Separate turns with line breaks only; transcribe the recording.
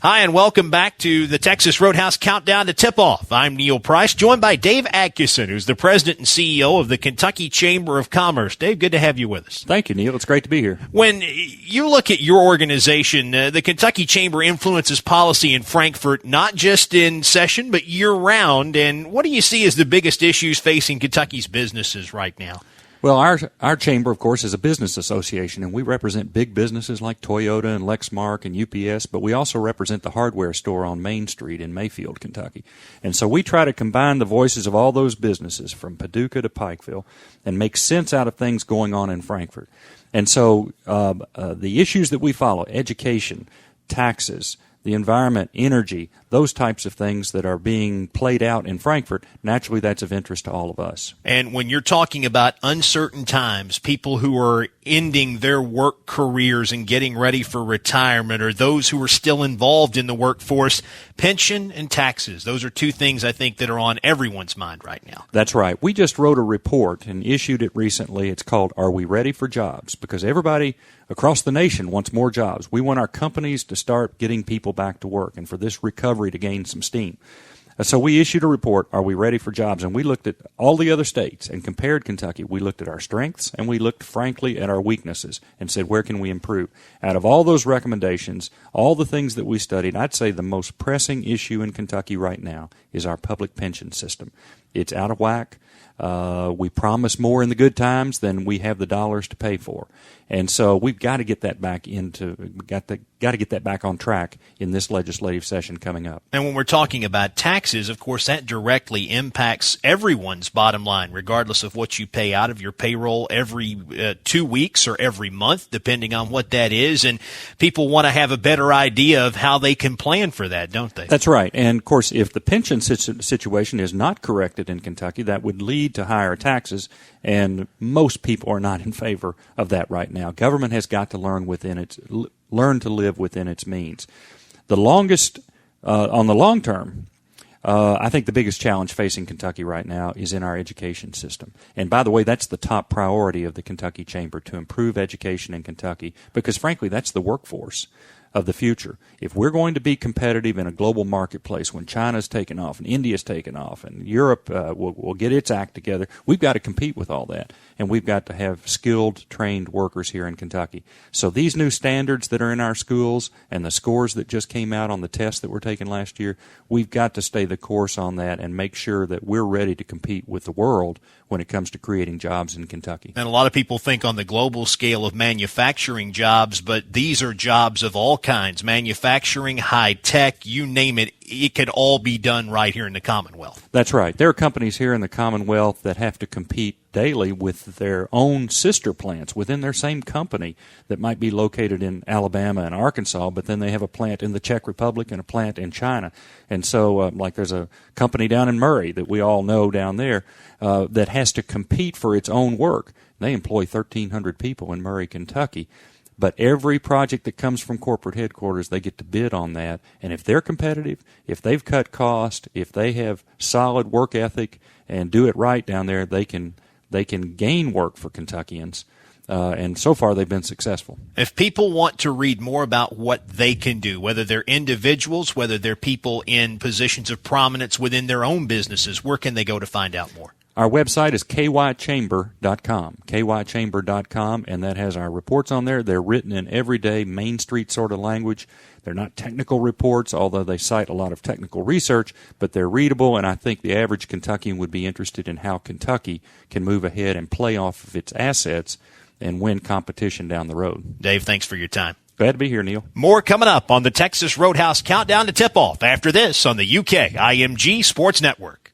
Hi, and welcome back to the Texas Roadhouse Countdown to Tip-Off. I'm Neil Price, joined by Dave Adkisson, who's the president and CEO of the Kentucky Chamber of Commerce. Dave, good to have you with us.
Thank you, Neil. It's great to be here.
When you look at your organization, the Kentucky Chamber influences policy in Frankfort, not just in session, but year-round. And what do you see as the biggest issues facing Kentucky's businesses right now?
Well, our chamber, of course, is a business association, and we represent big businesses like Toyota and Lexmark and UPS, but we also represent the hardware store on Main Street in Mayfield, Kentucky. And so we try to combine the voices of all those businesses from Paducah to Pikeville and make sense out of things going on in Frankfort. And so the issues that we follow, education, taxes, the environment, energy, those types of things that are being played out in Frankfort, naturally that's of interest to all of us.
And when you're talking about uncertain times, people who are ending their work careers and getting ready for retirement, or those who are still involved in the workforce, pension and taxes, those are two things I think that are on everyone's mind right now.
That's right. We just wrote a report and issued it recently. It's called Are We Ready for Jobs? Because everybody across the nation wants more jobs. We want our companies to start getting people back to work and for this recovery to gain some steam. So we issued a report, Are We Ready for Jobs? And we looked at all the other states and compared Kentucky. We looked at our strengths and we looked, frankly, at our weaknesses and said, where can we improve? Out of all those recommendations, all the things that we studied, I'd say the most pressing issue in Kentucky right now is our public pension system. It's out of whack. We promise more in the good times than we have the dollars to pay for. And so we've got to get that back got to get that back on track in this legislative session coming up.
And when we're talking about taxes, of course, that directly impacts everyone's bottom line, regardless of what you pay out of your payroll every 2 weeks or every month, depending on what that is. And people want to have a better idea of how they can plan for that, don't they?
That's right. And, of course, if the pension situation is not corrected in Kentucky, that would lead to higher taxes, and most people are not in favor of that right now. Government has got to learn to live within its means. The longest, on the long term, I think the biggest challenge facing Kentucky right now is in our education system. And by the way, that's the top priority of the Kentucky Chamber, to improve education in Kentucky, because frankly, that's the workforce of the future. If we're going to be competitive in a global marketplace when China's taken off and India's taken off and Europe will get its act together, we've got to compete with all that. And we've got to have skilled, trained workers here in Kentucky. So these new standards that are in our schools and the scores that just came out on the tests that were taken last year, we've got to stay the course on that and make sure that we're ready to compete with the world when it comes to creating jobs in Kentucky.
And a lot of people think on the global scale of manufacturing jobs, but these are jobs of all kinds, manufacturing, high tech, you name it. It could all be done right here in the Commonwealth.
That's right. There are companies here in the Commonwealth that have to compete daily with their own sister plants within their same company that might be located in Alabama and Arkansas, but then they have a plant in the Czech Republic and a plant in China. And so, like there's a company down in Murray that we all know down there that has to compete for its own work. They employ 1,300 people in Murray, Kentucky. But every project that comes from corporate headquarters, they get to bid on that. And if they're competitive, if they've cut cost, if they have solid work ethic and do it right down there, they can gain work for Kentuckians. And so far, they've been successful.
If people want to read more about what they can do, whether they're individuals, whether they're people in positions of prominence within their own businesses, where can they go to find out more?
Our website is kychamber.com, kychamber.com, and that has our reports on there. They're written in everyday Main Street sort of language. They're not technical reports, although they cite a lot of technical research, but they're readable, and I think the average Kentuckian would be interested in how Kentucky can move ahead and play off of its assets and win competition down the road.
Dave, thanks for your time.
Glad to be here, Neil.
More coming up on the Texas Roadhouse Countdown to Tip-Off after this on the UK IMG Sports Network.